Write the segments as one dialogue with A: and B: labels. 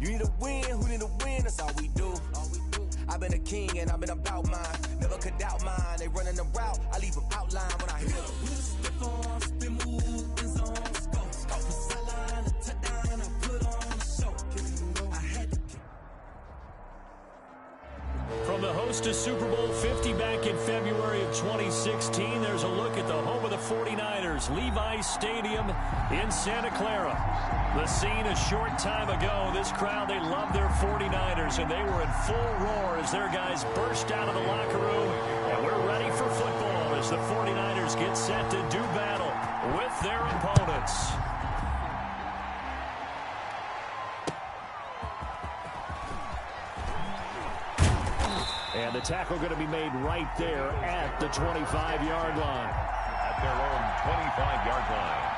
A: You need a win, who need a win? That's all we do. I've been a king and I've been about mine. Never could doubt mine. They running the route, I leave them outline when I hit them. We just stiff on, spin move, in zone, let's go. From the sideline, a touchdown, I put on the show. I had to.
B: From the host to Super Bowl 50 back in February of 2016, there's a look at the home of the 49ers, Levi's Stadium in Santa Clara. The scene a short time ago, this crowd, they love their 49ers, and they were in full roar as their guys burst out of the locker room. And we're ready for football as the 49ers get set to do battle with their opponents. And the tackle going to be made right there at the 25-yard line.
C: At their own 25-yard line.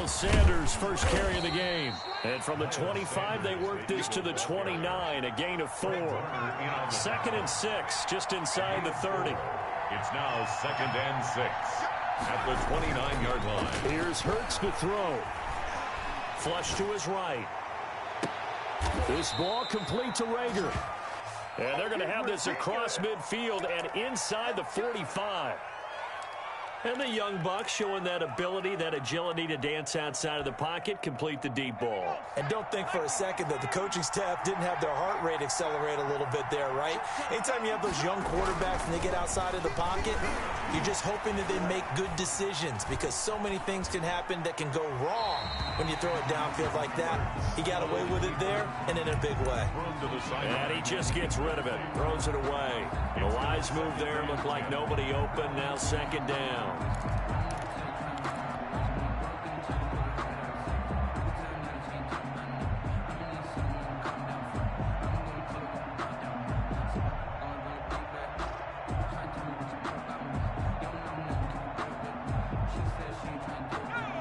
B: Sanders first carry of the game. And from the 25, they work this to the 29, a gain of 4. 2nd and 6, just inside the 30.
C: It's now 2nd and 6 at the 29-yard line.
B: Here's Hurts to throw. Flush to his right. This ball complete to Rager. And they're going to have this across midfield and inside the 45. And the young buck showing that ability, that agility to dance outside of the pocket, complete the deep ball.
D: And don't think for a second that the coaching staff didn't have their heart rate accelerate a little bit there, right? Anytime you have those young quarterbacks and they get outside of the pocket, you're just hoping that they make good decisions because so many things can happen that can go wrong when you throw it downfield like that. He got away with it there and in a big way.
B: And he just gets rid of it, throws it away. A wise move there, looked like nobody open, now 2nd down.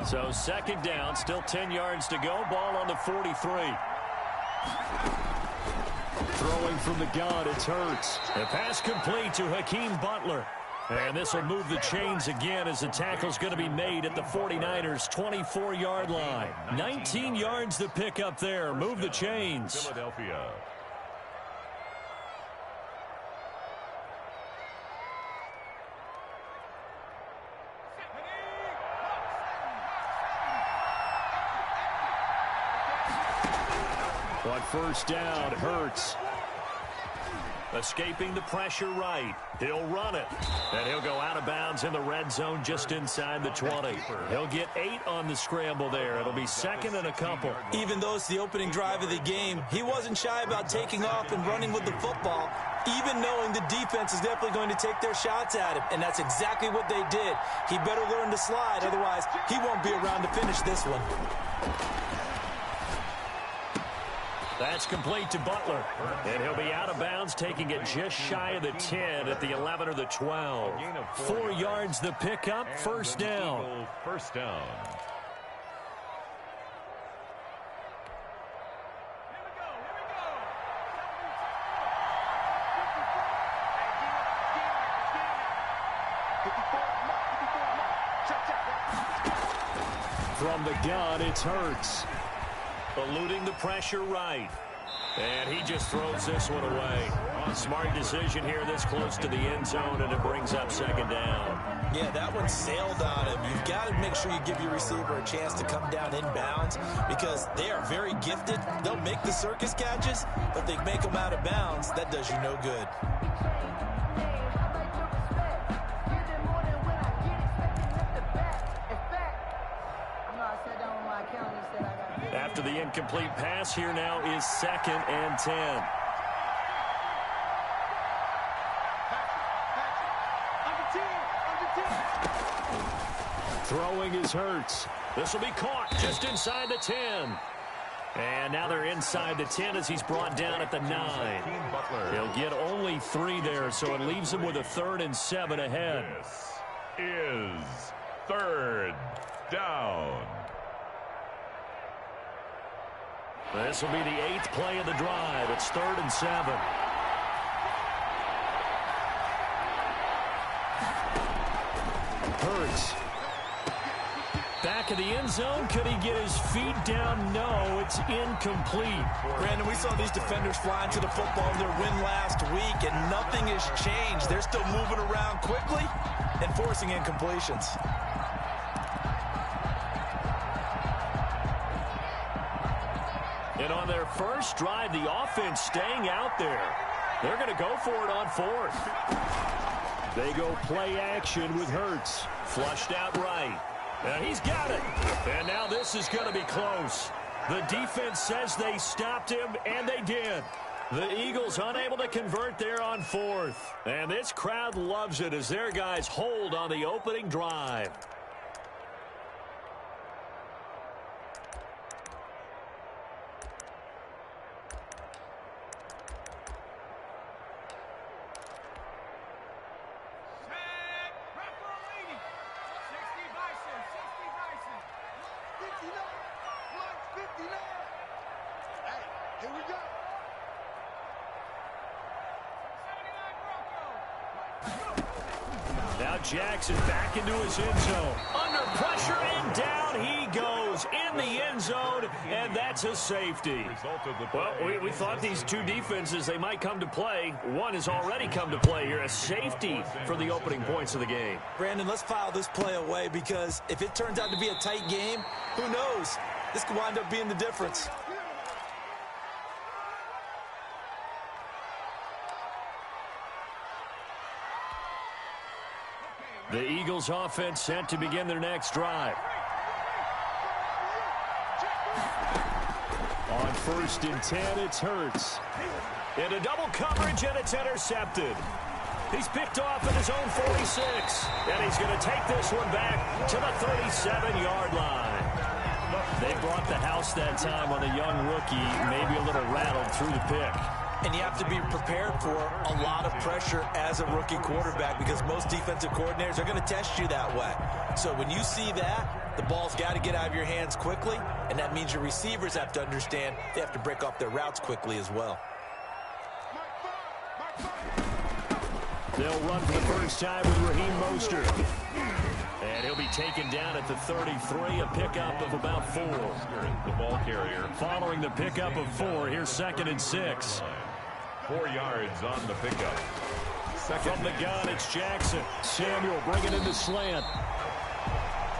B: So 2nd down, still 10 yards to go, ball on the 43. Throwing from the gun, it's Hurts. The pass complete to Hakeem Butler. And this will move the chains again as the tackle's going to be made at the 49ers' 24-yard line. 19 yards to pick up there. Move the chains.
C: Philadelphia.
B: On 1st down, Hurts. Escaping the pressure right. He'll run it. And he'll go out of bounds in the red zone just inside the 20. He'll get 8 on the scramble there. It'll be 2nd and a couple.
D: Even though it's the opening drive of the game, he wasn't shy about taking off and running with the football, even knowing the defense is definitely going to take their shots at him. And that's exactly what they did. He better learn to slide, otherwise he won't be around to finish this one.
B: That's complete to Butler. And he'll be out of bounds, taking it just shy of the 10 at the 11 or the 12. 4 yards the pickup, 1st down.
C: 1st down.
B: From the gun, it's Hurts. Eluding the pressure right. And he just throws this one away. Smart decision here this close to the end zone, and it brings up 2nd down.
D: Yeah, that one sailed on him. You've got to make sure you give your receiver a chance to come down inbounds because they are very gifted. They'll make the circus catches, but they make them out of bounds. That does you no good.
B: After the incomplete pass, here now is 2nd and 10. Throwing is Hurts. This will be caught just inside the 10. And now they're inside the 10 as he's brought down at the 9. He'll get only 3 there, so it leaves him with a 3rd and 7 ahead.
C: This is 3rd down.
B: This will be the 8th play of the drive. It's 3rd and 7. Hurts. Back of the end zone. Could he get his feet down? No, it's incomplete.
D: Brandon, we saw these defenders flying to the football in their win last week, and nothing has changed. They're still moving around quickly and forcing incompletions.
B: And on their first drive, the offense staying out there. They're going to go for it on 4th. They go play action with Hurts. Flushed out right. And he's got it. And now this is going to be close. The defense says they stopped him, and they did. The Eagles unable to convert there on 4th. And this crowd loves it as their guys hold on the opening drive. Now Jackson back into his end zone. Under pressure and down he goes in the end zone, and that's a safety. Well, we thought these two defenses, they might come to play. One has already come to play here, a safety for the opening points of the game.
D: Brandon, let's file this play away because if it turns out to be a tight game, who knows? This could wind up being the difference.
B: The Eagles offense set to begin their next drive. On 1st and 10, it's Hurts. Into double coverage, and it's intercepted. He's picked off at his own 46, and he's going to take this one back to the 37-yard line. They brought the house that time on the young rookie, maybe a little rattled through the pick.
D: And you have to be prepared for a lot of pressure as a rookie quarterback because most defensive coordinators are going to test you that way. So when you see that, the ball's got to get out of your hands quickly, and that means your receivers have to understand they have to break off their routes quickly as well.
B: They'll run for the first time with Raheem Mostert. And he'll be taken down at the 33, a pickup of about 4.
C: The ball carrier.
B: Following the pickup of 4, here's 2nd and 6.
C: 4 yards on the pickup.
B: From the gun, it's Jackson. Samuel bringing in the slant.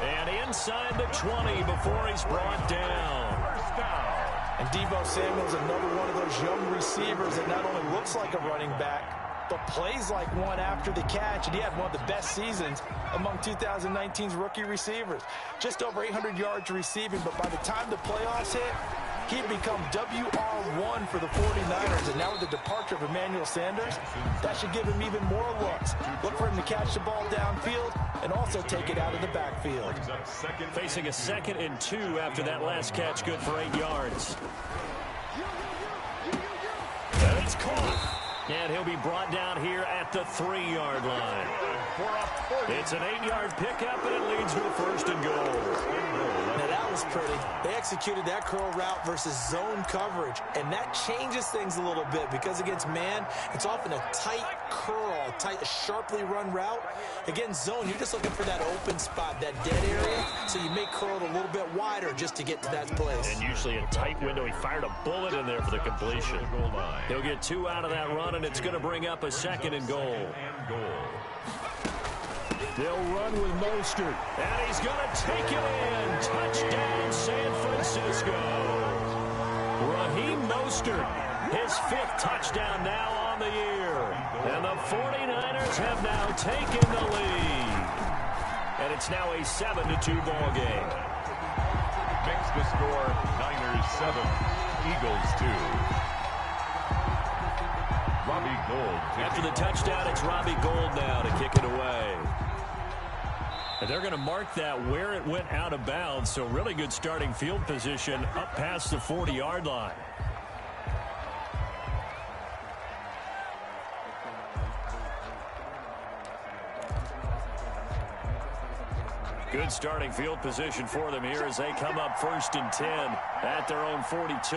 B: And inside the 20 before he's brought down.
C: First down.
D: And Deebo Samuel's another one of those young receivers that not only looks like a running back, but plays like one after the catch, and he had one of the best seasons among 2019's rookie receivers. Just over 800 yards receiving, but by the time the playoffs hit, he'd become WR1 for the 49ers, and now with the departure of Emmanuel Sanders, that should give him even more looks. Look for him to catch the ball downfield and also take it out of the backfield.
B: Facing a 2nd and 2 after that last catch, good for 8 yards. And it's caught. And he'll be brought down here at the 3-yard line. It's an 8-yard pickup, and it leads to a 1st and goal.
D: Now that was pretty. They executed that curl route versus zone coverage, and that changes things a little bit because against man, it's often a tight curl, a sharply run route. Against zone, you're just looking for that open spot, that dead area, so you may curl it a little bit wider just to get to that place.
B: And usually a tight window. He fired a bullet in there for the completion. He'll get 2 out of that run, and it's going to bring up a 2nd and goal. They'll run with Mostert, and he's going to take it in. Touchdown, San Francisco. Raheem Mostert, his 5th touchdown now on the year. And the 49ers have now taken the lead. And it's now a 7-2 ball game.
C: Makes the score Niners 7, Eagles 2. Robbie Gould.
B: After the touchdown, it's Robbie Gould now to kick it away. And they're going to mark that where it went out of bounds, so really good starting field position up past the 40-yard line. Good starting field position for them here as they come up 1st and 10 at their own 42.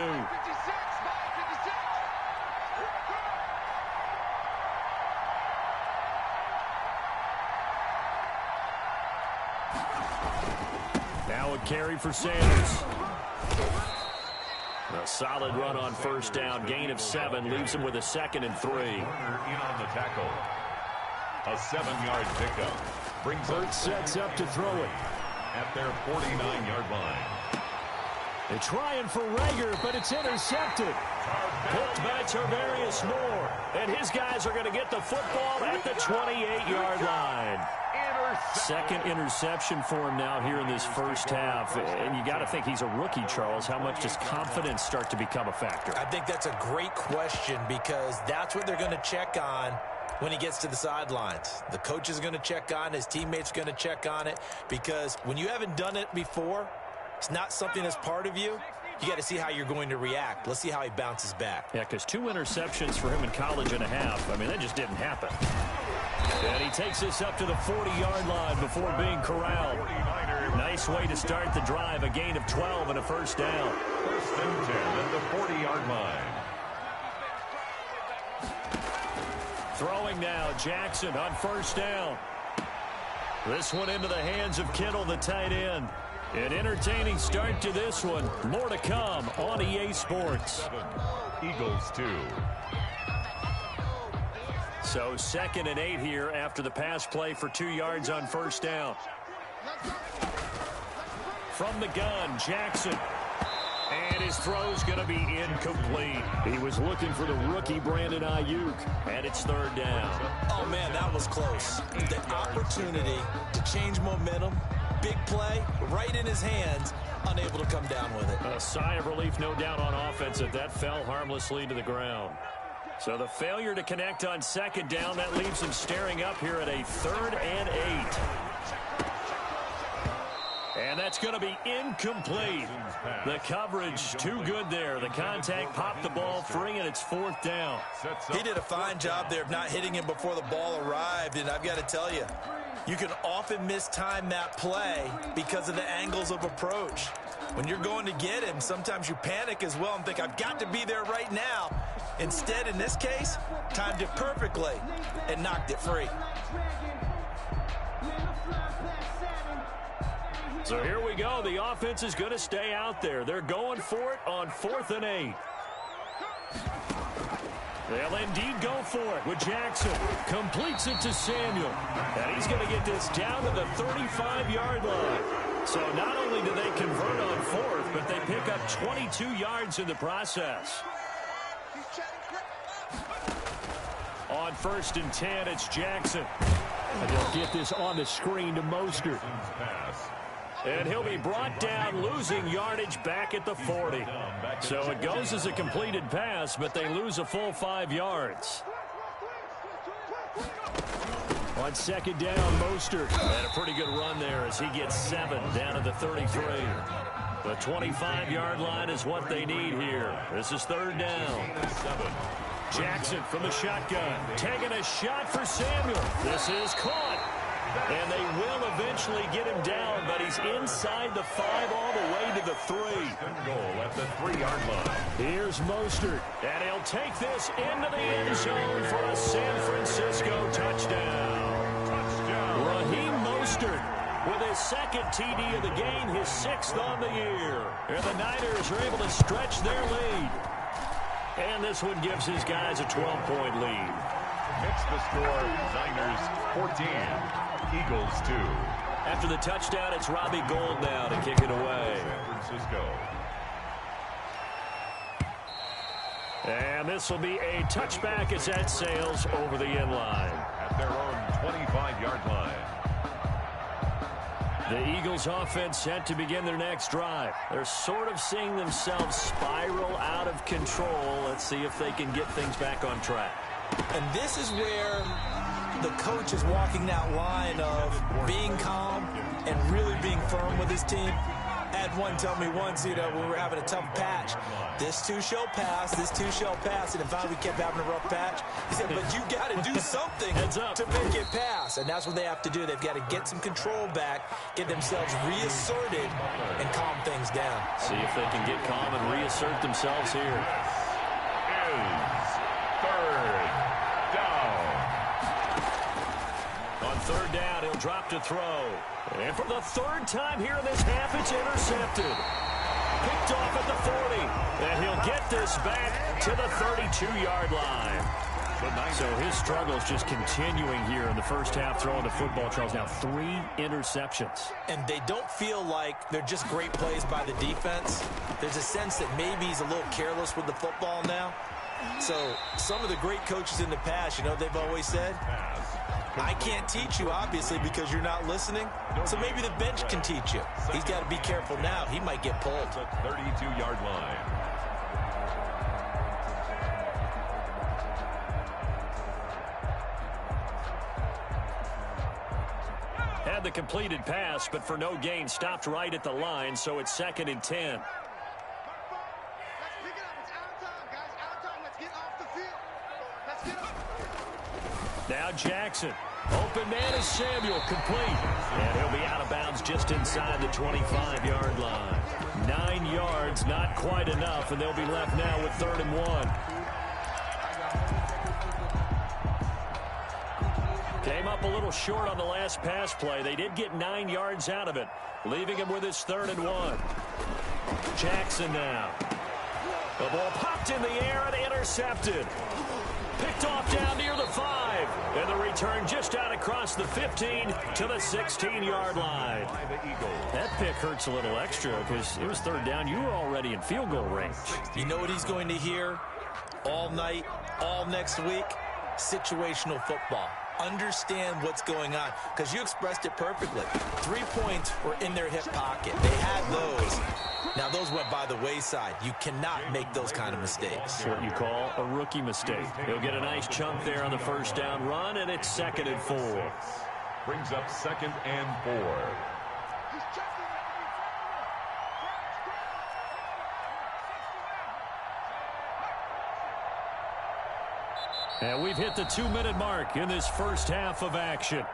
B: Now a carry for Sanders. A solid run on 1st down. Gain of 7 leaves him with a 2nd and 3.
C: In on the tackle. A 7-yard pickup.
B: Burt sets up to throw it.
C: At their 49-yard line.
B: They're trying for Rager, but it's intercepted. Picked by Tarvarius Moore. And his guys are going to get the football at the 28-yard line. Second interception for him now here in this first half. And you got to think he's a rookie, Charles. How much does confidence start to become a factor?
D: I think that's a great question because that's what they're going to check on when he gets to the sidelines. The coach is going to check on it. His teammates are going to check on it because when you haven't done it before, it's not something that's part of you. You got to see how you're going to react. Let's see how he bounces back.
B: Yeah, because 2 interceptions for him in college and a half. I mean, that just didn't happen. And he takes this up to the 40-yard line before being corralled. Nice way to start the drive. A gain of 12 and a 1st down.
C: 1st and 10 at the 40-yard line.
B: Throwing now, Jackson on 1st down. This one into the hands of Kittle, the tight end. An entertaining start to this one. More to come on EA Sports.
C: Eagles 2.
B: So 2nd and 8 here after the pass play for 2 yards on 1st down. From the gun, Jackson. And his throw's going to be incomplete. He was looking for the rookie Brandon Ayuk, and it's 3rd down.
D: Oh, man, that was close. The opportunity to change momentum, big play, right in his hands, unable to come down with it.
B: A sigh of relief, no doubt, on offense that fell harmlessly to the ground. So the failure to connect on 2nd down, that leaves him staring up here at a 3rd and 8. And that's going to be incomplete. The coverage too good there. The contact popped the ball free, and it's 4th down.
D: He did a fine job there of not hitting him before the ball arrived, and I've got to tell you, you can often mistime that play because of the angles of approach. When you're going to get him, sometimes you panic as well and think, I've got to be there right now. Instead, in this case, timed it perfectly and knocked it free.
B: So here we go. The offense is going to stay out there. They're going for it on 4th and 8. They'll indeed go for it with Jackson. Completes it to Samuel. And he's going to get this down to the 35-yard line. So not only do they convert on 4th, but they pick up 22 yards in the process. On 1st and 10, it's Jackson. And they'll get this on the screen to Mostert. And he'll be brought down, losing yardage back at the 40. So it goes as a completed pass, but they lose a full 5 yards. On 2nd down, Mostert. And a pretty good run there as he gets 7 down to the 33. The 25-yard line is what they need here. This is 3rd down. Jackson from the shotgun, taking a shot for Samuel. This is caught. And they will eventually get him down, but he's inside the 5 all the way to the 3.
C: Goal at the 3-yard line.
B: Here's Mostert, and he'll take this into the end zone for a San Francisco touchdown. Raheem Mostert with his 2nd TD of the game, his 6th on the year. And the Niners are able to stretch their lead. And this one gives his guys a 12-point lead.
C: Makes the score, Niners 14, Eagles 2.
B: After the touchdown, it's Robbie Gould now to kick it away.
C: San Francisco.
B: And this will be a touchback as that sails over the end line.
C: At their own 25-yard line.
B: The Eagles offense set to begin their next drive. They're sort of seeing themselves spiral out of control. Let's see if they can get things back on track.
D: And this is where the coach is walking that line of being calm, and really being firm with his team. I had one tell me once, when we were having a tough patch, this too shall pass, this too shall pass, and if finally we kept having a rough patch, he said, but you got to do something to make it pass, and that's what they have to do. They've got to get some control back, get themselves reasserted, and calm things down.
B: See if they can get calm and reassert themselves here.
C: Is third down.
B: On third down, he'll drop to throw. And for the third time here in this half, it's intercepted. Picked off at the 40. And he'll get this back to the 32-yard line. So his struggles just continuing here in the first half throwing the football, Charles. Now 3 interceptions.
D: And they don't feel like they're just great plays by the defense. There's a sense that maybe he's a little careless with the football now. So some of the great coaches in the past, they've always said, I can't teach you, obviously, because you're not listening. So maybe the bench can teach you. He's got to be careful now. He might get pulled.
C: 32-yard line.
B: Had the completed pass, but for no gain, stopped right at the line, so it's 2nd and 10. Now Jackson. Open man is Samuel, complete. And he'll be out of bounds just inside the 25-yard line. 9 yards, not quite enough, and they'll be left now with 3rd and 1. Came up a little short on the last pass play. They did get 9 yards out of it, leaving him with his 3rd and 1. Jackson now. The ball popped in the air and intercepted. Picked off down near the 5. And the return just out across the 15 to the 16-yard line. That pick hurts a little extra because it was 3rd down. You were already in field goal range.
D: You know what he's going to hear all night, all next week? Situational football. Understand what's going on, because you expressed it perfectly. 3 points were in their hip pocket. They had those. Now, those went by the wayside. You cannot make those kind of mistakes.
B: What you call a rookie mistake. He'll get a nice chunk there on the first down run, and it's 2nd and 4.
C: Brings up 2nd and 4.
B: And we've hit the 2-minute mark in this first half of action.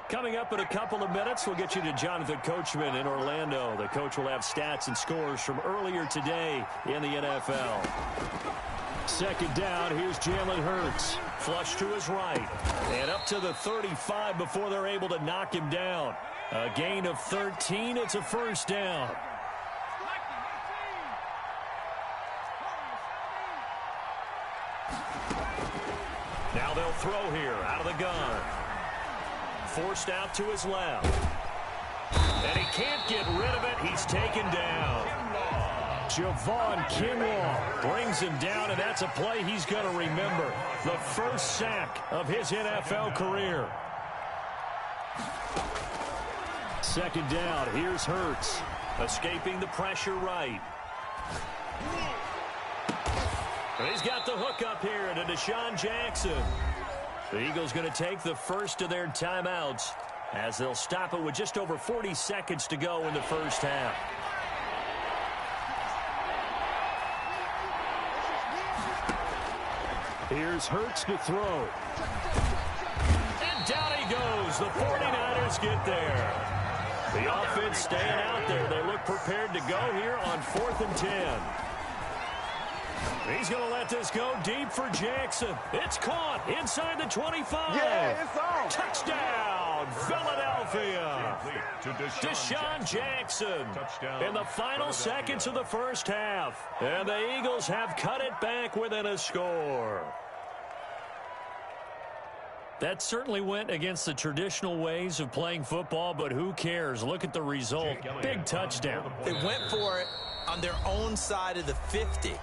B: Coming up in a couple of minutes, we'll get you to Jonathan Coachman in Orlando. The coach will have stats and scores from earlier today in the NFL. 2nd down, here's Jalen Hurts. Flush to his right. And up to the 35 before they're able to knock him down. A gain of 13, it's a 1st down. Now they'll throw here out of the gun. Forced out to his left. And he can't get rid of it. He's taken down. Javon Kinlaw brings him down, and that's a play he's going to remember. The first sack of his NFL career. 2nd down, here's Hurts. Escaping the pressure right. And he's got the hook up here to Deshaun Jackson. The Eagles going to take the first of their timeouts as they'll stop it with just over 40 seconds to go in the first half. Here's Hurts to throw. And down he goes. The 49ers get there. The offense staying out there. They look prepared to go here on 4th and 10. He's going to let this go deep for Jackson. It's caught inside the 25.
E: Yeah, it's on.
B: Touchdown, Philadelphia.
C: To
B: Deshaun Jackson in the final seconds of the first half. And the Eagles have cut it back within a score. That certainly went against the traditional ways of playing football, but who cares? Look at the result. Big touchdown.
D: They went for it on their own side of the 50.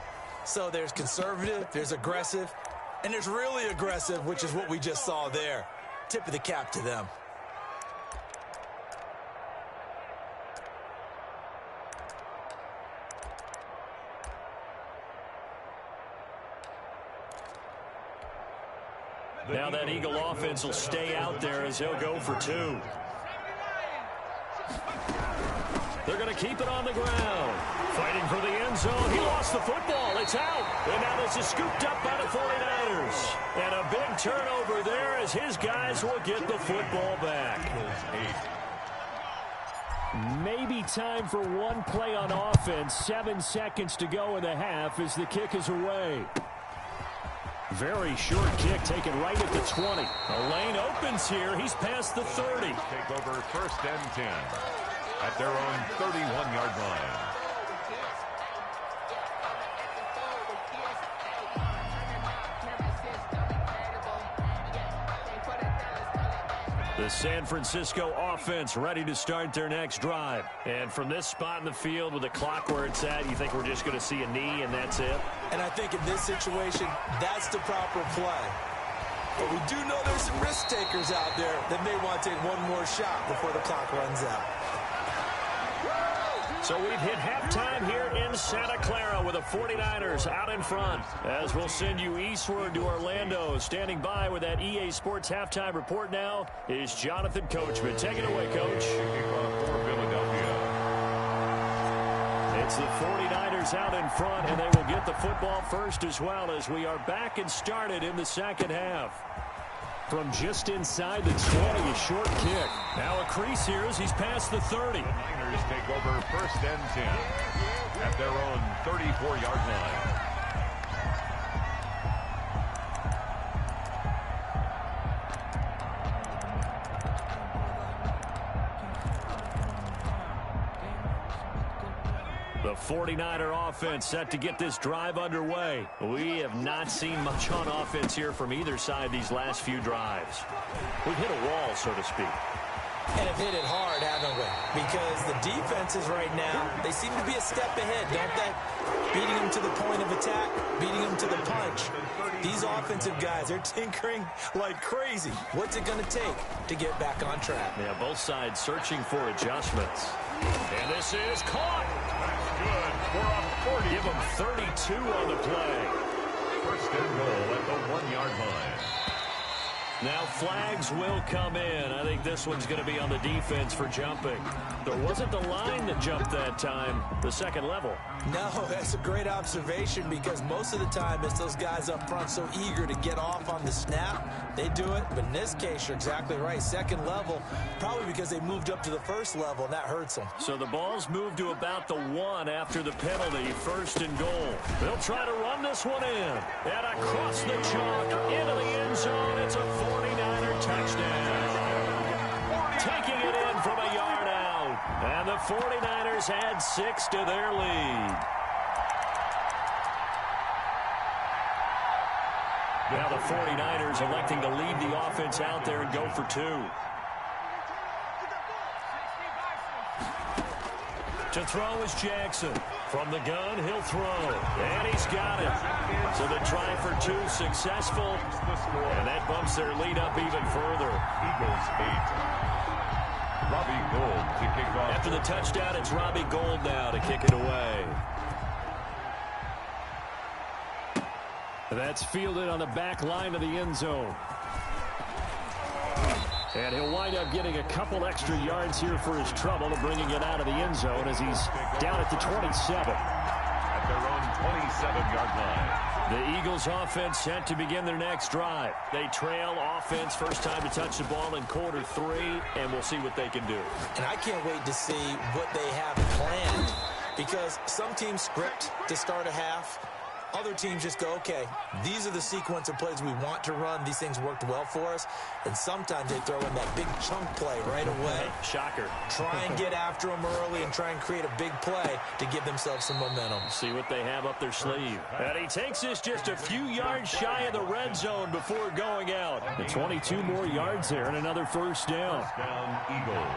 D: So there's conservative, there's aggressive, and there's really aggressive, which is what we just saw there. Tip of the cap to them.
B: Now that Eagle offense will stay out there as he'll go for 2. They're going to keep it on the ground. Fighting for the end zone. He lost the football. It's out. And now this is scooped up by the 49ers. And a big turnover there as his guys will get the football back. Maybe time for one play on offense. 7 seconds to go in the half as the kick is away. Very short kick taken right at the 20. The lane opens here. He's past the 30.
C: Take over 1st and 10 at their own 31-yard line.
B: The San Francisco offense ready to start their next drive. And from this spot in the field with the clock where it's at, you think we're just going to see a knee and that's it?
D: And I think in this situation, that's the proper play. But we do know there's some risk takers out there that may want to take one more shot before the clock runs out.
B: So we've hit halftime here in Santa Clara with the 49ers out in front. As we'll send you eastward to Orlando. Standing by with that EA Sports halftime report now is Jonathan Coachman. Take it away, Coach.
C: For Philadelphia.
B: It's the 49ers out in front, and they will get the football first as well as we are back and started in the second half. From just inside the 20, a short kick. Now a crease here as he's past the 30.
C: The Niners take over 1st and 10 at their own 34-yard line.
B: The 49er offense set to get this drive underway. We have not seen much on offense here from either side these last few drives. We've hit a wall, so to speak.
D: And have hit it hard, haven't we? Because the defenses right now, they seem to be a step ahead, don't they? Beating them to the point of attack, beating them to the punch. These offensive guys, they're tinkering like crazy. What's it going to take to get back on track?
B: Yeah, both sides searching for adjustments. And this is caught.
C: That's good for a 40.
B: Give them 32 on the play.
C: 1st and goal at the 1-yard line.
B: Now flags will come in. I think this one's going to be on the defense for jumping. There wasn't the line that jumped that time, the second level.
D: No, that's a great observation because most of the time it's those guys up front so eager to get off on the snap. They do it, but in this case, you're exactly right. Second level, probably because they moved up to the first level, and that hurts them.
B: So the ball's moved to about the 1 after the penalty, 1st and goal. They'll try to run this one in. And across the chalk, into the end zone, it's a 49er touchdown. Taking it in from a yard out. And the 49ers add 6 to their lead. Now the 49ers electing to leave the offense out there and go for 2. To throw is Jackson. From the gun, he'll throw. And he's got it. So the try for 2 successful. And that bumps their lead up even further.
C: Eagles 8. Robbie Gould to kick off.
B: After the touchdown, it's Robbie Gould now to kick it away. That's fielded on the back line of the end zone. And he'll wind up getting a couple extra yards here for his trouble of bringing it out of the end zone as he's down at the 27.
C: At their own 27-yard line.
B: The Eagles offense set to begin their next drive. They trail offense, first time to touch the ball in quarter 3, and we'll see what they can do.
D: And I can't wait to see what they have planned because some teams script to start a half. Other teams just go, okay, these are the sequence of plays we want to run. These things worked well for us. And sometimes they throw in that big chunk play right away.
B: Shocker.
D: Try and get after them early and try and create a big play to give themselves some momentum.
B: See what they have up their sleeve. And he takes this just a few yards shy of the red zone before going out. The 22 more yards there and another first down.
C: Down Eagles.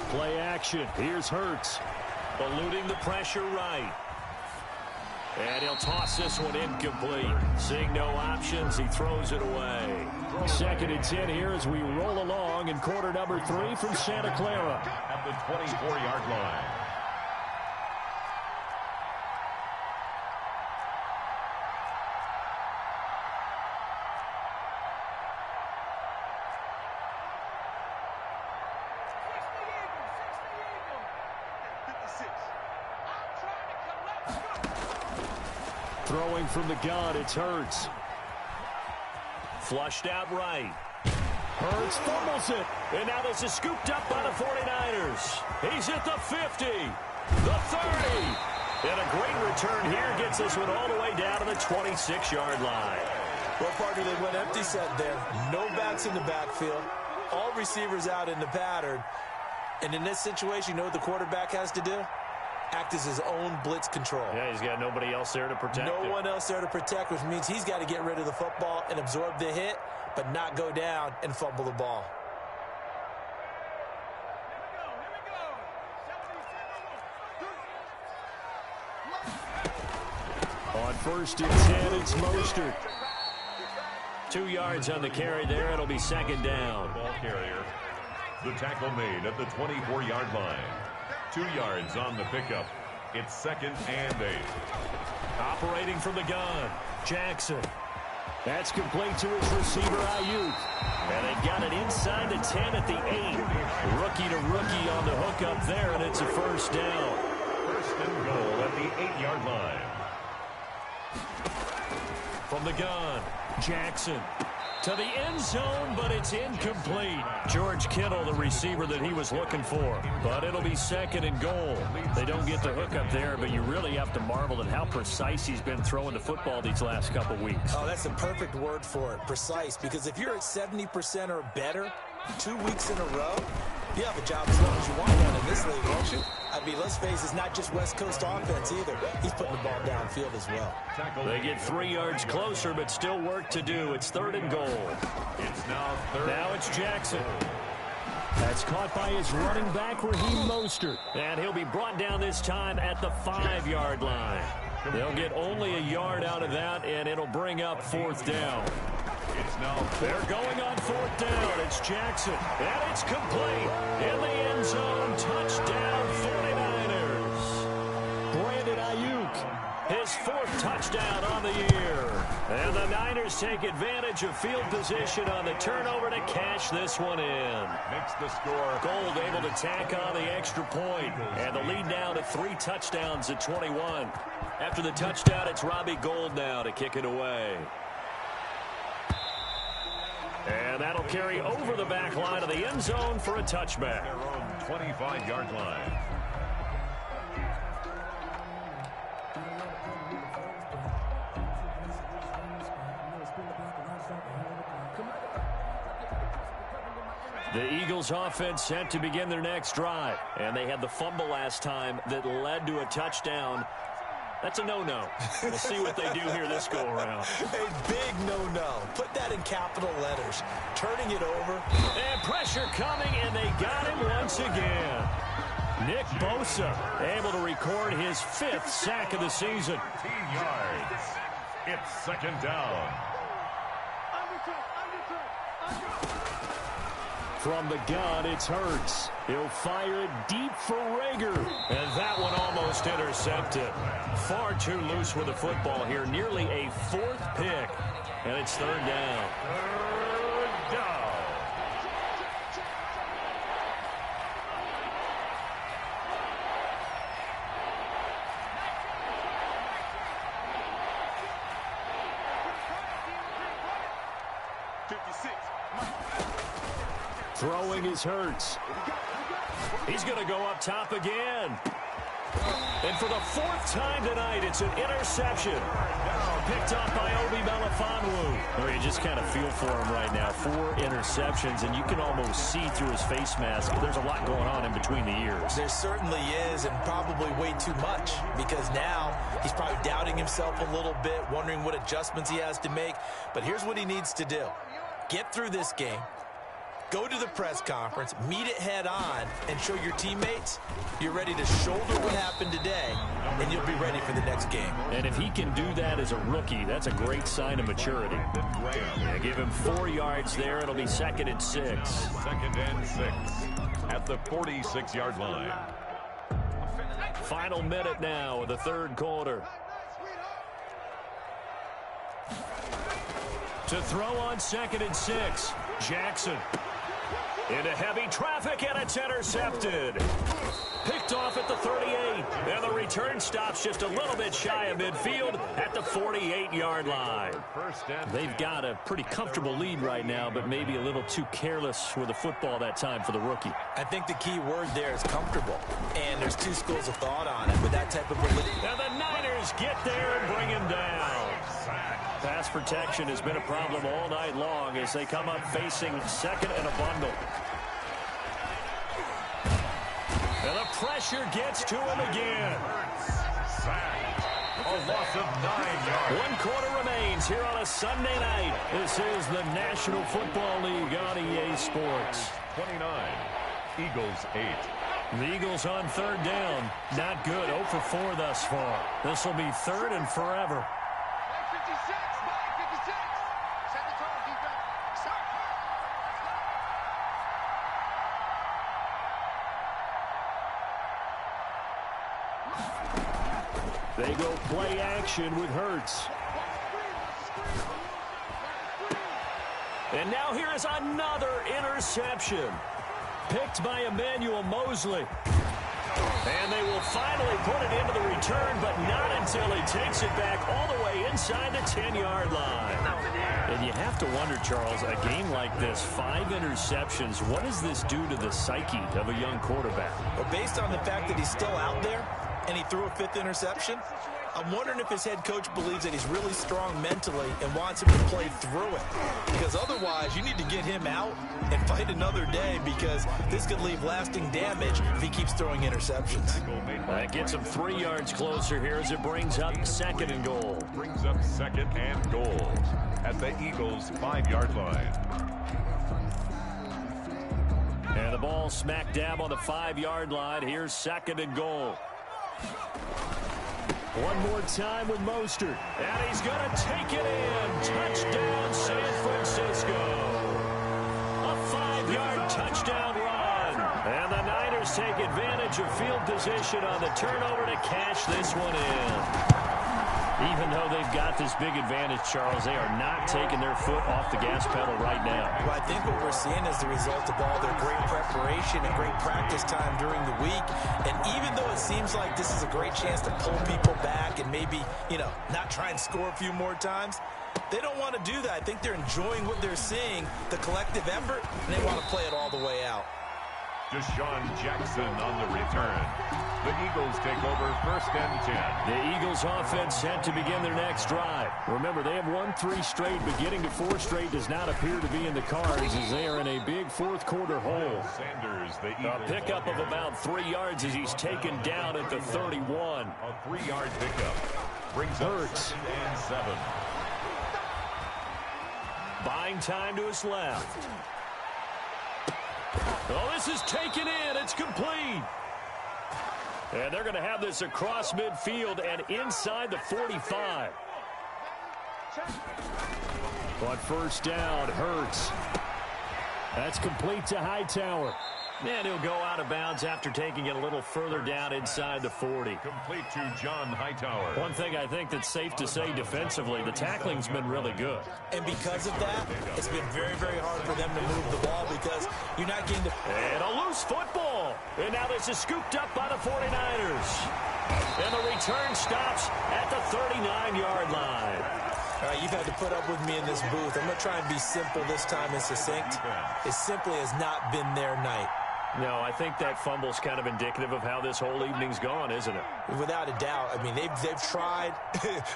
B: Play action. Here's Hurts. Eluding the pressure right. And he'll toss this one incomplete. Seeing no options, he throws it away. 2nd and 10 here as we roll along in quarter number 3 from Santa Clara.
C: At the 24-yard line.
B: Throwing from the gun, it's Hurts. Flushed out right. Hurts fumbles it. And now this is scooped up by the 49ers. He's at the 50, the 30. And a great return here gets this one all the way down to the 26-yard line.
D: Well, partner, they went empty set there. No backs in the backfield. All receivers out in the pattern. And in this situation, you know what the quarterback has to do? Act as his own blitz control.
B: Yeah, he's got nobody else there to protect
D: him. No one else there to protect, which means he's got to get rid of the football and absorb the hit, but not go down and fumble the ball.
B: On 1st and 10, it's Mostert. 2 yards on the carry there. It'll be 2nd down.
C: Ball carrier. The tackle made at the 24-yard line. 2 yards on the pickup. It's 2nd and 8.
B: Operating from the gun, Jackson. That's complete to his receiver, Ayuk. And they've got it inside the 10 at the 8. Rookie to rookie on the hook up there, and it's a 1st down.
C: 1st and goal at the 8-yard line.
B: From the gun, Jackson. To the end zone, but it's incomplete. George Kittle, the receiver that he was looking for. But it'll be 2nd and goal. They don't get the hook up there, but you really have to marvel at how precise he's been throwing the football these last couple weeks.
D: Oh, that's the perfect word for it, precise. Because if you're at 70% or better 2 weeks in a row, you have a job as long as you want one in this league, don't you? I mean, let's face it, it's not just West Coast offense either. He's putting the ball downfield as well.
B: They get 3 yards closer, but still work to do. It's 3rd and goal.
C: It's now 3rd.
B: Now it's Jackson. That's caught by his running back, Raheem Mostert. And he'll be brought down this time at the 5-yard line. They'll get only a yard out of that, and it'll bring up 4th down.
C: It's now
B: they're going on 4th down. It's Jackson, and it's complete. In the end zone, touchdown 49ers. Brandon Ayuk, his 4th touchdown on the year. And the Niners take advantage of field position on the turnover to cash this one in.
C: Makes the score.
B: Gold able to tack on the extra point, and the lead now to 3 touchdowns at 21. After the touchdown, it's Robbie Gould now to kick it away. And that'll carry over the back line of the end zone for a touchback.
C: Their own 25-yard line.
B: The Eagles offense set to begin their next drive. And they had the fumble last time that led to a touchdown. That's a no-no. We'll see what they do here this go-around.
D: A big no-no. Put that in capital letters. Turning it over.
B: And pressure coming, and they got him once again. Nick Bosa able to record his 5th sack of the season.
C: 15 yards. It's 2nd down.
B: From the gun, it's Hurts. He'll fire it deep for Rager. And that one almost intercepted. Far too loose with the football here. Nearly a 4th pick. And it's 3rd down.
C: 3rd down.
B: Throwing is Hurts. He's going to go up top again. And for the 4th time tonight, it's an interception. Picked up by Obi Melifonwu. You just kind of feel for him right now. 4 interceptions, and you can almost see through his face mask. There's a lot going on in between the ears.
D: There certainly is, and probably way too much, because now he's probably doubting himself a little bit, wondering what adjustments he has to make. But here's what he needs to do. Get through this game. Go to the press conference, meet it head on, and show your teammates you're ready to shoulder what happened today, and you'll be ready for the next game.
B: And if he can do that as a rookie, that's a great sign of maturity. Yeah, give him 4 yards there. It'll be 2nd and 6.
C: 2nd and 6 at the 46-yard line.
B: Final minute now of the 3rd quarter. To throw on 2nd and 6, Jackson. Into heavy traffic, and it's intercepted. Picked off at the 38. And the return stops just a little bit shy of midfield at the 48-yard line. They've got a pretty comfortable lead right now, but maybe a little too careless with the football that time for the rookie.
D: I think the key word there is comfortable. And there's two schools of thought on it with that type of a lead.
B: And the Niners get there and bring him down. Pass protection has been a problem all night long as they come up facing second and a bundle. And the pressure gets to him again.
C: A loss of 9 yards.
B: 1 quarter remains here on a Sunday night. This is the National Football League on EA Sports.
C: 29. Eagles 8.
B: The Eagles on third down. Not good. 0 for 4 thus far. This will be third and forever. They go play action with Hurts. And now here is another interception. Picked by Emmanuel Mosley. And they will finally put it into the return, but not until he takes it back all the way inside the 10-yard line. And you have to wonder, Charles, a game like this, 5 interceptions, what does this do to the psyche of a young quarterback?
D: Well, based on the fact that he's still out there and he threw a 5th interception, I'm wondering if his head coach believes that he's really strong mentally and wants him to play through it. Because otherwise, you need to get him out and fight another day, because this could leave lasting damage if he keeps throwing interceptions.
B: That gets him 3 yards closer here as it brings up 2nd and goal.
C: Brings up 2nd and goal at the Eagles' 5-yard line.
B: And the ball smack dab on the 5-yard line. Here's 2nd and goal. One more time with Mostert. And he's going to take it in. Touchdown, San Francisco. A 5-yard touchdown run. And the Niners take advantage of field position on the turnover to cash this one in. Even though they've got this big advantage, Charles, they are not taking their foot off the gas pedal right now.
D: Well, I think what we're seeing is the result of all their great preparation and great practice time during the week. And even though it seems like this is a great chance to pull people back and maybe, not try and score a few more times, they don't want to do that. I think they're enjoying what they're seeing, the collective effort, and they want to play it all the way out.
C: Deshaun Jackson on the return. The Eagles take over 1st and 10.
B: The Eagles offense set to begin their next drive. Remember, they have won 3 straight, but getting to 4 straight does not appear to be in the cards as they are in a big 4th quarter hole.
C: Sanders, the Eagles.
B: A pickup of about 3 yards as he's taken down at the 31.
C: A 3-yard pickup. Brings
B: Hurts.
C: 2nd and 7.
B: Buying time to his left. Oh, this is taken in. It's complete. And they're going to have this across midfield and inside the 45. On 1st down, Hurts. That's complete to Hightower. And he'll go out of bounds after taking it a little further down inside the 40.
C: Complete to John Hightower.
B: One thing I think that's safe to say defensively, the tackling's been really good.
D: And because of that, it's been very, very hard for them to move the ball because you're not getting the...
B: And a loose football. And now this is scooped up by the 49ers. And the return stops at the 39-yard line.
D: All right, you've had to put up with me in this booth. I'm going to try and be simple this time and succinct. It simply has not been their night.
B: No, I think that fumble's kind of indicative of how this whole evening's gone, isn't it?
D: Without a doubt. I mean, they've tried,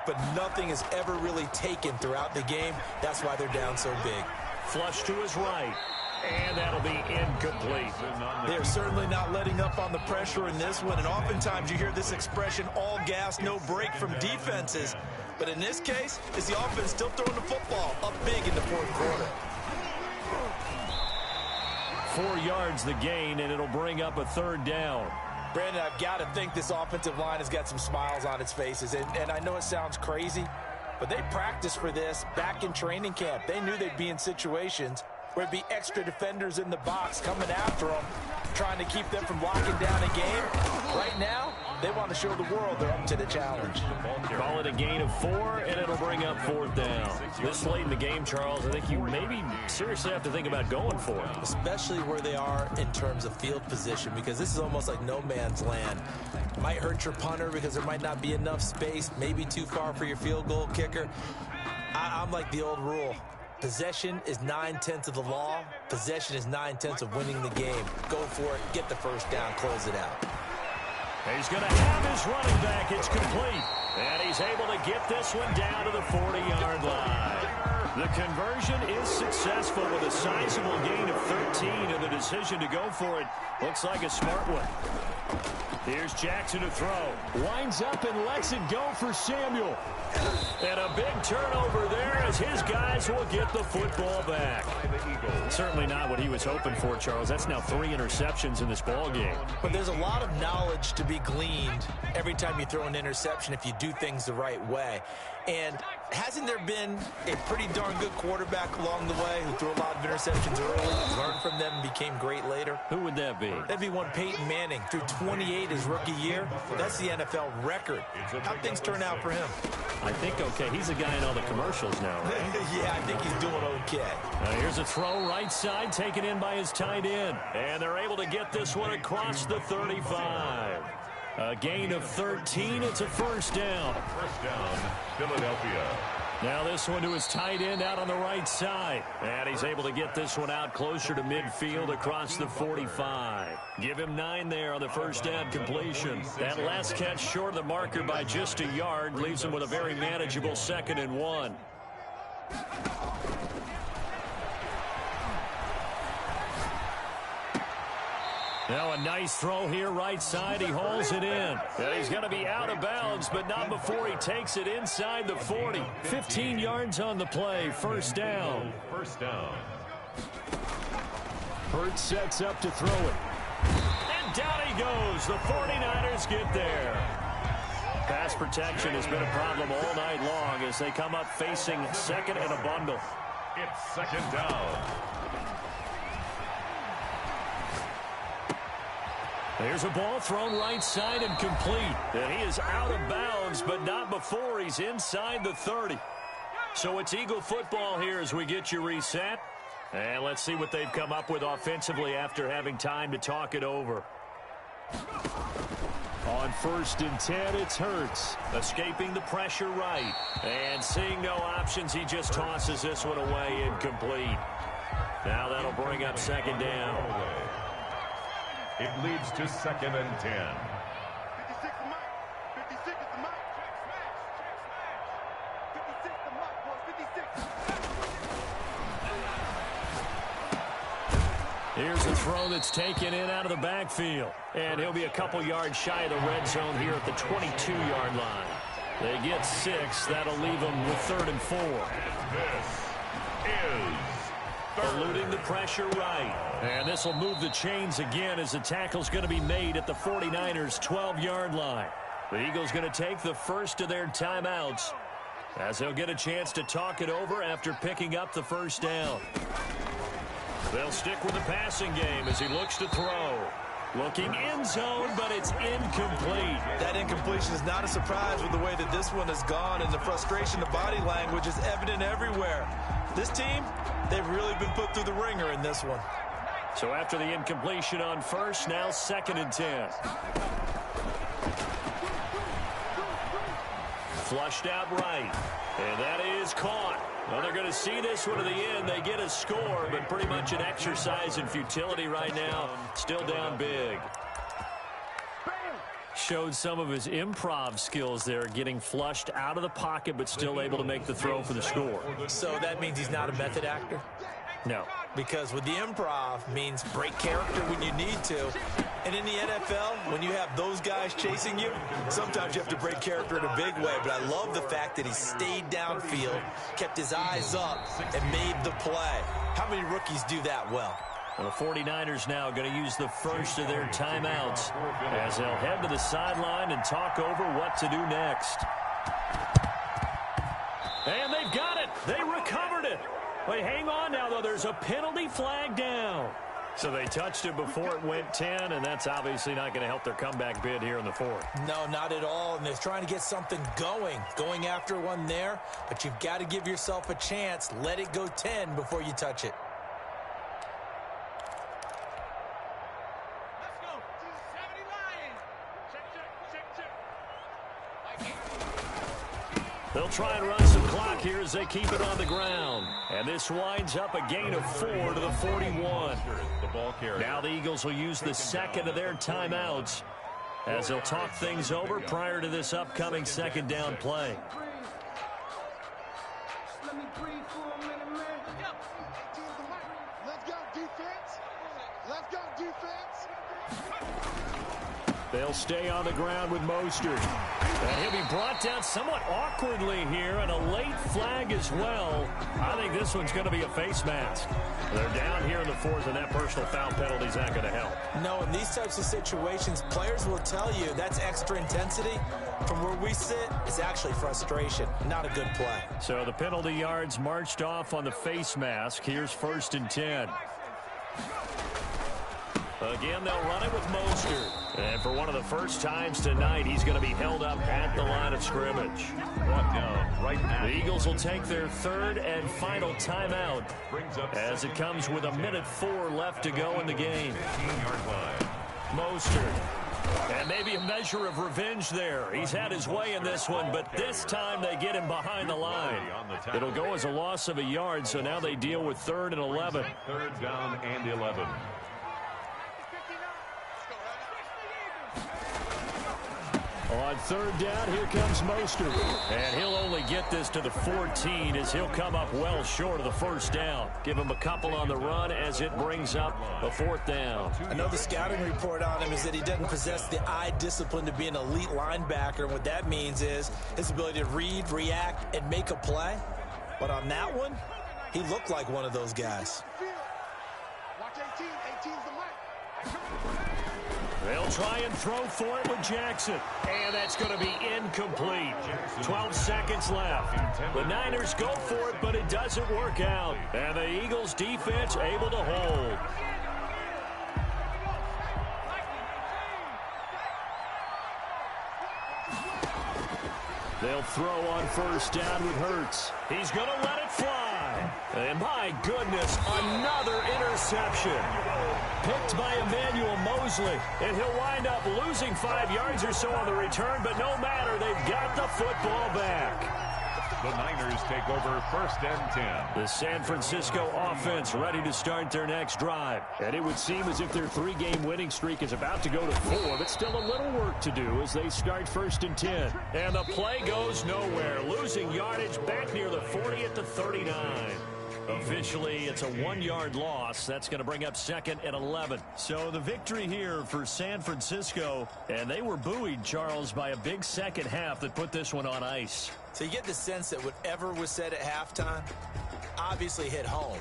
D: but nothing has ever really taken throughout the game. That's why they're down so big.
B: Flush to his right, and that'll be incomplete.
D: They're certainly not letting up on the pressure in this one, and oftentimes you hear this expression, all gas, no break from defenses. But in this case, it's the offense still throwing the football up big in the 4th quarter.
B: 4 yards the gain, and it'll bring up a 3rd down.
D: Brandon, I've got to think this offensive line has got some smiles on its faces. And I know it sounds crazy, but they practiced for this back in training camp. They knew they'd be in situations where it'd be extra defenders in the box coming after them, trying to keep them from locking down a game. Right now, They want to show the world they're up to the challenge.
B: Call it a gain of 4, and it'll bring up 4th down. This late in the game, Charles, I think you maybe seriously have to think about going for it.
D: Especially where they are in terms of field position, because this is almost like no man's land. Might hurt your punter because there might not be enough space, maybe too far for your field goal kicker. I'm like the old rule. Possession is 9/10 of the law. Possession is 9/10 of winning the game. Go for it. Get the first down. Close it out.
B: He's going to have his running back. It's complete. And he's able to get this one down to the 40-yard line. The conversion is successful with a sizable gain of 13, and the decision to go for it looks like a smart one. Here's Jackson to throw. Winds up and lets it go for Samuel. And a big turnover there as his guys will get the football back. Certainly not what he was hoping for, Charles. That's now 3 interceptions in this ball game.
D: But there's a lot of knowledge to be gleaned every time you throw an interception if you do things the right way. And hasn't there been a pretty darn good quarterback along the way who threw a lot of interceptions early, learned from them, and became great later?
B: Who would that be?
D: That'd be one Peyton Manning. Threw 28 his rookie year. That's the NFL record. How'd things turn out for him?
B: I think okay. He's a guy in all the commercials now, right?
D: Yeah, I think he's doing okay.
B: Here's a throw right side, taken in by his tight end. And they're able to get this one across the 35. A gain of 13. It's a first down.
C: First down, Philadelphia.
B: Now this one to his tight end out on the right side. And he's able to get this one out closer to midfield across the 45. Give him 9 there on the first down completion. That last catch short of the marker by just a yard leaves him with a very manageable 2nd and 1. Now a nice throw here right side. He hauls it in. And he's going to be out of bounds, but not before he takes it inside the 40. 15 yards on the play. First down.
C: First down.
B: Hurts sets up to throw it. And down he goes. The 49ers get there. Pass protection has been a problem all night long as they come up facing second and a bundle.
C: It's second down.
B: There's a ball thrown right side and complete. And he is out of bounds, but not before he's inside the 30. So it's Eagle football here as we get you reset. And let's see what they've come up with offensively after having time to talk it over. On 1st and 10, it's Hurts. Escaping the pressure right. And seeing no options, he just tosses this one away incomplete. Now that'll bring up 2nd down.
C: It leads to 2nd and 10.
E: 56 the mark. 56 is the mark. Check smash. 56 the mark, boys. 56.
B: Here's a throw that's taken in out of the backfield. And he'll be a couple yards shy of the red zone here at the 22-yard line. They get 6. That'll leave them with 3rd and 4.
C: This is
B: eluding the pressure right. And this will move the chains again as the tackle's going to be made at the 49ers' 12-yard line. The Eagles going to take the first of their timeouts as they'll get a chance to talk it over after picking up the first down. They'll stick with the passing game as he looks to throw. Looking end zone, but it's incomplete.
D: That incompletion is not a surprise with the way that this one has gone, and the frustration, the body language is evident everywhere. This team, they've really been put through the ringer in this one.
B: So after the incompletion on 1st, now 2nd and 10. Flushed out right. And that is caught. Well, they're going to see this one to the end. They get a score, but pretty much an exercise in futility right now. Still down big. Showed some of his improv skills there, getting flushed out of the pocket, but still able to make the throw for the score.
D: So that means he's not a method actor?
B: No.
D: Because with the improv means break character when you need to. And in the NFL, when you have those guys chasing you, sometimes you have to break character in a big way. But I love the fact that he stayed downfield, kept his eyes up, and made the play. How many rookies do that well?
B: Well, the 49ers now going to use the first of their timeouts as they'll head to the sideline and talk over what to do next. And they've got it. They recovered it. Wait, hang on now, though. There's a penalty flag down. So they touched it before it went 10, and that's obviously not going to help their comeback bid here in the fourth.
D: No, not at all, and they're trying to get something going after one there, but you've got to give yourself a chance. Let it go 10 before you touch it.
E: Let's go. 70 Lions. Check.
B: They'll try and run some clock here as they keep it on the ground. And this winds up a gain of 4 to the 41. Now the Eagles will use the second of their timeouts as they'll talk things over prior to this upcoming second down play.
E: Let's go, defense. Let's go, defense.
B: They'll stay on the ground with Mostert. And he'll be brought down somewhat awkwardly here, and a late flag as well. I think this one's going to be a face mask. They're down here in the fourth, and that personal foul penalty is not going to help.
D: No, in these types of situations, players will tell you that's extra intensity. From where we sit, it's actually frustration, not a good play.
B: So the penalty yards marched off on the face mask. Here's 1st and 10. Again, they'll run it with Mostert. And for one of the first times tonight, he's going to be held up at the line of scrimmage.
C: Brought down right now.
B: The Eagles will take their third and final timeout as it comes with 1:04 left to go in the game.
C: 15-yard line.
B: Mostert. And maybe a measure of revenge there. He's had his way in this one, but this time they get him behind the line. It'll go as a loss of a yard, so now they deal with 3rd and 11.
C: 3rd down and 11.
B: On 3rd down, here comes Mostert. And he'll only get this to the 14 as he'll come up well short of the 1st down. Give him a couple on the run as it brings up a 4th down.
D: I know the scouting report on him is that he doesn't possess the eye discipline to be an elite linebacker. And what that means is his ability to read, react, and make a play. But on that one, he looked like one of those guys.
E: Watch 18. 18's the mic.
B: They'll try and throw for it with Jackson. And that's going to be incomplete. 12 seconds left. The Niners go for it, but it doesn't work out. And the Eagles defense able to hold. They'll throw on 1st down with Hurts. He's going to let it fly. And my goodness, another interception. Picked by Emmanuel Mosley. And he'll wind up losing 5 yards or so on the return, but no matter, they've got the football back.
C: The Niners take over 1st and 10.
B: The San Francisco offense ready to start their next drive. And it would seem as if their 3-game winning streak is about to go to 4, but still a little work to do as they start 1st and 10. And the play goes nowhere, losing yardage back near the 40 at the 39. Officially, it's a 1-yard loss. That's going to bring up 2nd and 11. So the victory here for San Francisco, and they were buoyed, Charles, by a big second half that put this one on ice.
D: So you get the sense that whatever was said at halftime obviously hit home.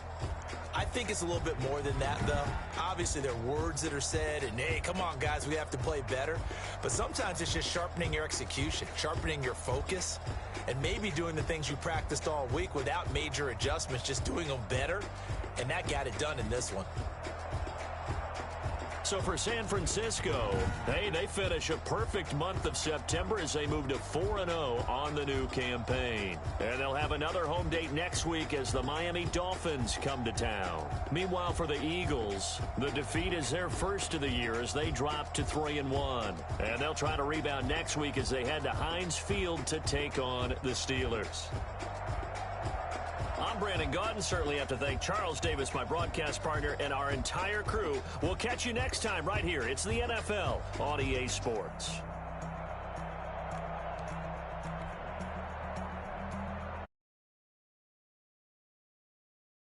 D: I think it's a little bit more than that, though. Obviously, there are words that are said, and, hey, come on, guys, we have to play better. But sometimes it's just sharpening your execution, sharpening your focus, and maybe doing the things you practiced all week without major adjustments, just doing them better, and that got it done in this one.
B: So for San Francisco, hey, they finish a perfect month of September as they move to 4-0 on the new campaign. And they'll have another home date next week as the Miami Dolphins come to town. Meanwhile, for the Eagles, the defeat is their first of the year as they drop to 3-1. And they'll try to rebound next week as they head to Heinz Field to take on the Steelers. I'm Brandon Gaudin. Certainly have to thank Charles Davis, my broadcast partner, and our entire crew. We'll catch you next time right here. It's the NFL on EA Sports.